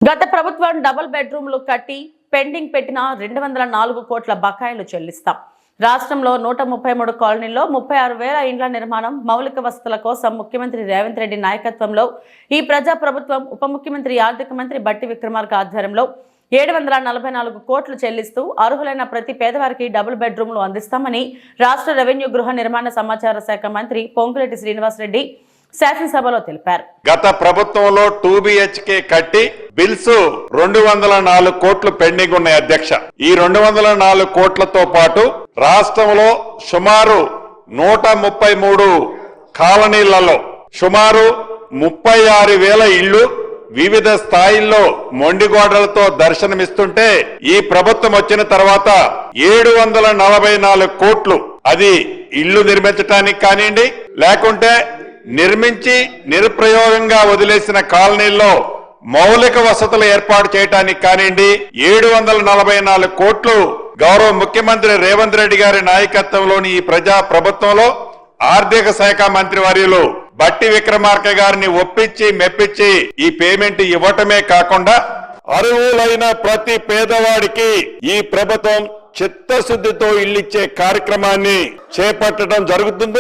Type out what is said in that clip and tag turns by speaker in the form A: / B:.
A: గత ప్రభుత్వం డబుల్ బెడ్రూమ్లు కట్టి పెండింగ్ పెట్టిన 204 కోట్ల బకాయిలు చెల్లిస్తాం. రాష్ట్రంలో 133 కాలనీల్లో 36,000 ఇండ్ల నిర్మాణం, మౌలిక వసతుల కోసం ముఖ్యమంత్రి రేవంత్ రెడ్డి నాయకత్వంలో ఈ ప్రజా ప్రభుత్వం ఉప ముఖ్యమంత్రి ఆర్థిక మంత్రి బట్టి విక్రమార్క ఆధ్వర్యంలో 744 కోట్లు చెల్లిస్తూ అర్హులైన ప్రతి పేదవారికి డబుల్ బెడ్రూమ్లు అందిస్తామని రాష్ట్ర రెవెన్యూ గృహ నిర్మాణ సమాచార శాఖ మంత్రి పొంగులేటి శ్రీనివాసరెడ్డి శాసనసభలో తెలిపారు.
B: గత ప్రభుత్వంలో 2 BHK కట్టి బిల్స్ 204 కోట్లు పెండింగ్ ఉన్నాయి అధ్యక్ష. ఈ 204 కోట్లతో పాటు రాష్ట్రంలో సుమారు 133 కాలనీలలో సుమారు 36,000 ఇళ్లు వివిధ స్థాయిల్లో మొండిగోడలతో దర్శనమిస్తుంటే ఈ ప్రభుత్వం వచ్చిన తర్వాత 744 కోట్లు అది ఇళ్లు నిర్మించడానికి కానివ్వండి, లేకుంటే నిర్మించి నిరుప్రయోగంగా వదిలేసిన కాలనీల్లో మౌలిక వసతులు ఏర్పాటు చేయడానికి కానివ్వండి 744 కోట్లు గౌరవ ముఖ్యమంత్రి రేవంత్ రెడ్డి గారి నాయకత్వంలోని ఈ ప్రజా ప్రభుత్వంలో ఆర్థిక శాఖ మంత్రి వర్యులు బట్టి విక్రమార్క గారిని ఒప్పించి మెప్పించి ఈ పేమెంట్ ఇవ్వటమే కాకుండా అర్హులైన ప్రతి పేదవాడికి ఈ ప్రభుత్వం చిత్తశుద్ధితో ఇల్లిచ్చే కార్యక్రమాన్ని చేపట్టడం జరుగుతుంది.